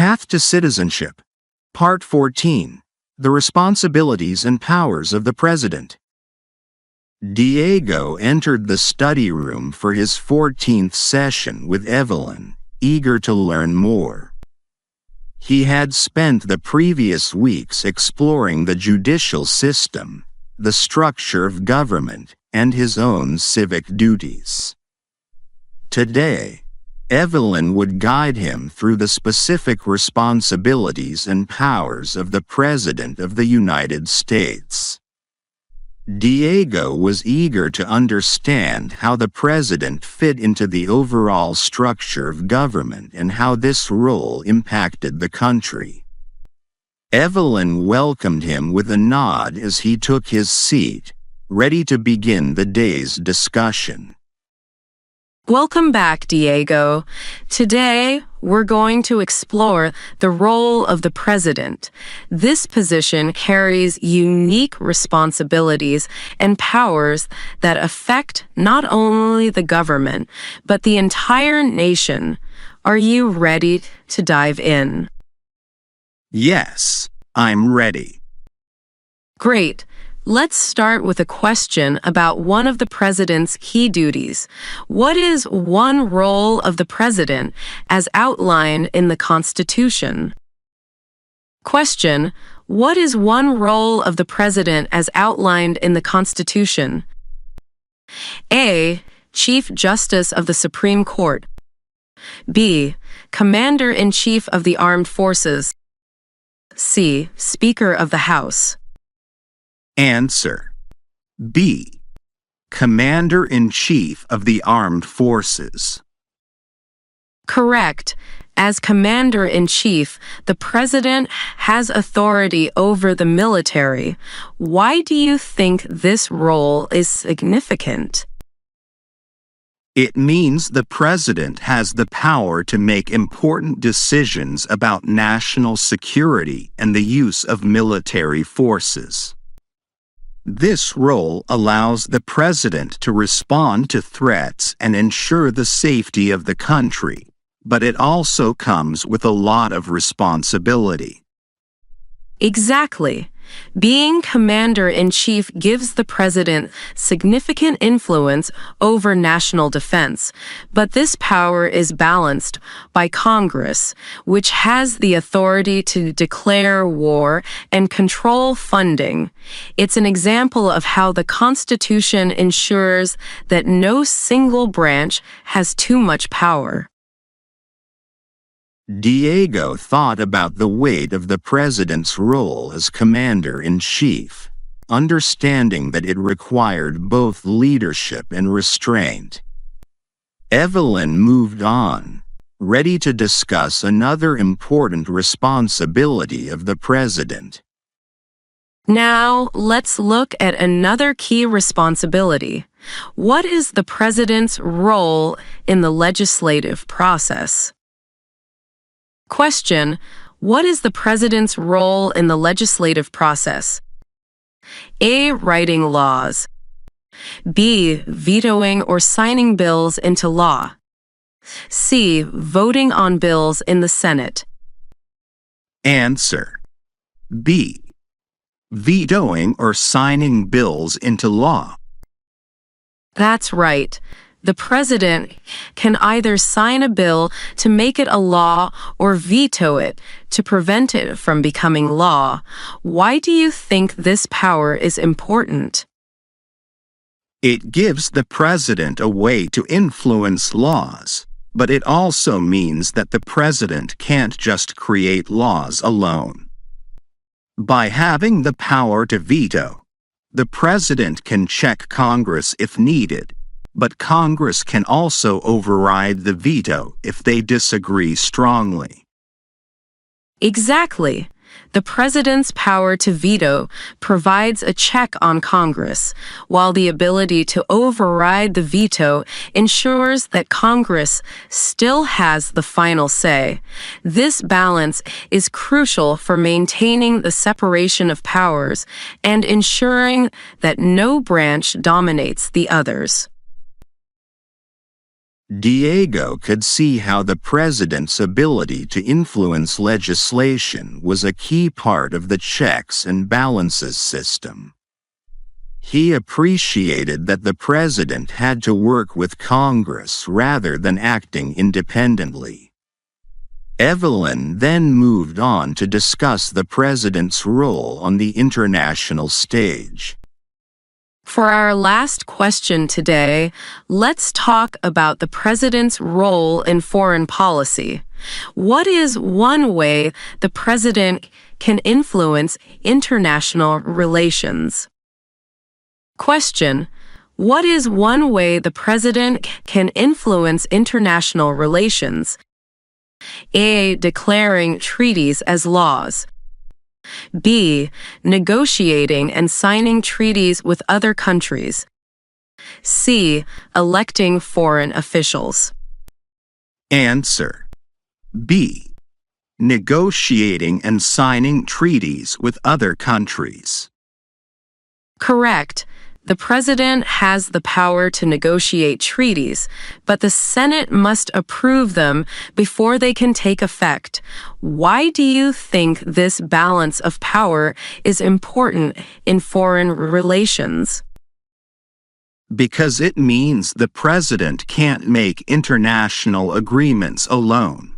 Path to Citizenship. Part 14. The Responsibilities and Powers of the President. Diego entered the study room for his 14th session with Evelyn, eager to learn more. He had spent the previous weeks exploring the judicial system, the structure of government, and his own civic duties. Today, Evelyn would guide him through the specific responsibilities and powers of the President of the United States. Diego was eager to understand how the President fit into the overall structure of government and how this role impacted the country. Evelyn welcomed him with a nod as he took his seat, ready to begin the day's discussion. Welcome back, Diego. Today, we're going to explore the role of the president. This position carries unique responsibilities and powers that affect not only the government, but the entire nation. Are you ready to dive in? Yes, I'm ready. Great. Let's start with a question about one of the president's key duties. What is one role of the president as outlined in the Constitution? Question: What is one role of the president as outlined in the Constitution? A. Chief Justice of the Supreme Court. B. Commander-in-Chief of the Armed Forces. C. Speaker of the House. Answer: B. Commander-in-Chief of the Armed Forces. Correct. As Commander-in-Chief, the President has authority over the military. Why do you think this role is significant? It means the President has the power to make important decisions about national security and the use of military forces. This role allows the President to respond to threats and ensure the safety of the country, but it also comes with a lot of responsibility. Exactly. Being Commander-in-Chief gives the President significant influence over national defense, but this power is balanced by Congress, which has the authority to declare war and control funding. It's an example of how the Constitution ensures that no single branch has too much power. Diego thought about the weight of the President's role as Commander-in-Chief, understanding that it required both leadership and restraint. Evelyn moved on, ready to discuss another important responsibility of the President. Now, let's look at another key responsibility. What is the President's role in the legislative process? Question: What is the President's role in the legislative process? A. Writing laws. B. Vetoing or signing bills into law. C. Voting on bills in the Senate. Answer: B. Vetoing or signing bills into law. That's right. The President can either sign a bill to make it a law or veto it to prevent it from becoming law. Why do you think this power is important? It gives the President a way to influence laws, but it also means that the President can't just create laws alone. By having the power to veto, the President can check Congress if needed, but Congress can also override the veto if they disagree strongly. Exactly. The President's power to veto provides a check on Congress, while the ability to override the veto ensures that Congress still has the final say. This balance is crucial for maintaining the separation of powers and ensuring that no branch dominates the others. Diego could see how the president's ability to influence legislation was a key part of the checks and balances system. He appreciated that the president had to work with Congress rather than acting independently. Evelyn then moved on to discuss the president's role on the international stage. For our last question today, let's talk about the president's role in foreign policy. What is one way the president can influence international relations? Question: what is one way the president can influence international relations? A. Declaring treaties as laws. B. Negotiating and signing treaties with other countries. C. Electing foreign officials. Answer: B. Negotiating and signing treaties with other countries. Correct. The president has the power to negotiate treaties, but the Senate must approve them before they can take effect. Why do you think this balance of power is important in foreign relations? Because it means the president can't make international agreements alone.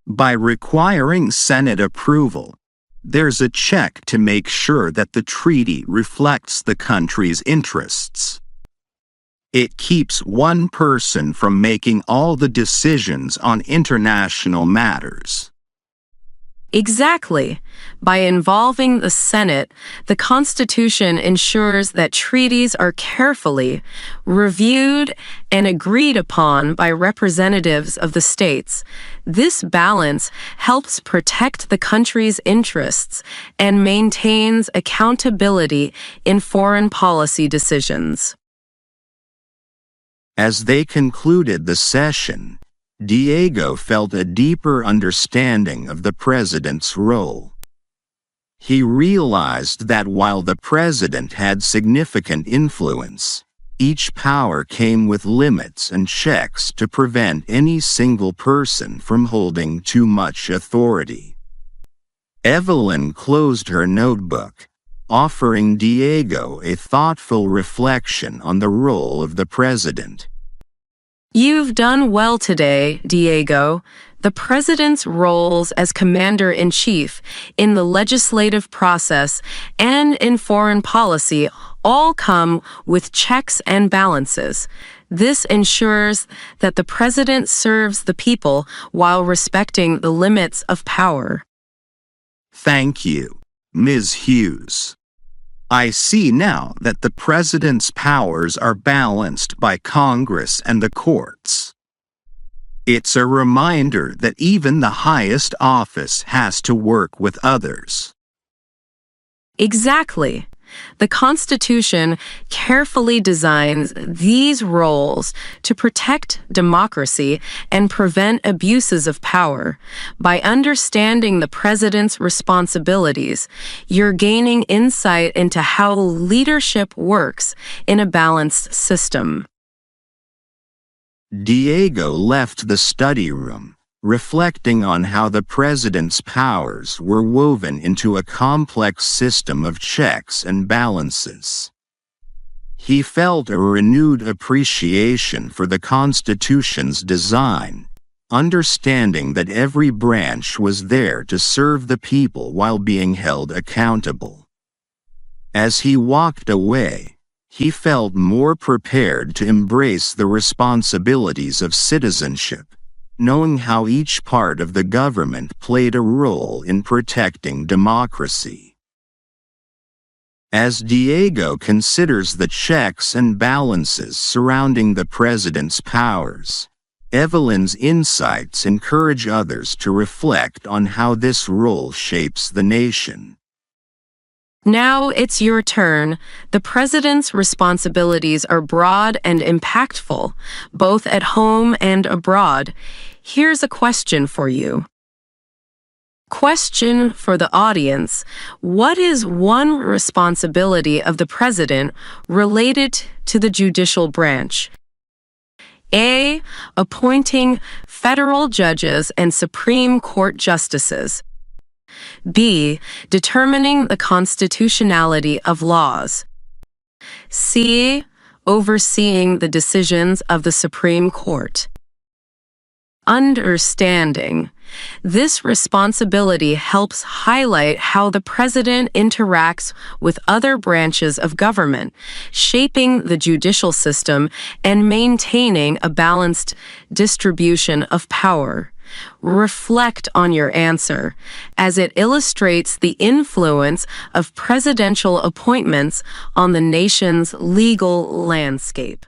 By requiring Senate approval, there's a check to make sure that the treaty reflects the country's interests. It keeps one person from making all the decisions on international matters. Exactly. By involving the Senate, the Constitution ensures that treaties are carefully reviewed and agreed upon by representatives of the states. This balance helps protect the country's interests and maintains accountability in foreign policy decisions. As they concluded the session, Diego felt a deeper understanding of the president's role. He realized that while the president had significant influence, each power came with limits and checks to prevent any single person from holding too much authority. Evelyn closed her notebook, offering Diego a thoughtful reflection on the role of the president. You've done well today, Diego. The president's roles as commander-in-chief in the legislative process and in foreign policy all come with checks and balances. This ensures that the president serves the people while respecting the limits of power. Thank you, Ms. Hughes. I see now that the president's powers are balanced by Congress and the courts. It's a reminder that even the highest office has to work with others. Exactly. The Constitution carefully designs these roles to protect democracy and prevent abuses of power. By understanding the president's responsibilities, you're gaining insight into how leadership works in a balanced system. Diego left the study room, reflecting on how the president's powers were woven into a complex system of checks and balances. He felt a renewed appreciation for the Constitution's design, understanding that every branch was there to serve the people while being held accountable. As he walked away, he felt more prepared to embrace the responsibilities of citizenship, knowing how each part of the government played a role in protecting democracy. As Diego considers the checks and balances surrounding the president's powers, Evelyn's insights encourage others to reflect on how this role shapes the nation. Now it's your turn. The president's responsibilities are broad and impactful, both at home and abroad. Here's a question for you. Question for the audience: what is one responsibility of the president related to the judicial branch? A. Appointing federal judges and Supreme Court justices. B. Determining the constitutionality of laws. C. Overseeing the decisions of the Supreme Court. Understanding. This responsibility helps highlight how the president interacts with other branches of government, shaping the judicial system and maintaining a balanced distribution of power. Reflect on your answer, as it illustrates the influence of presidential appointments on the nation's legal landscape.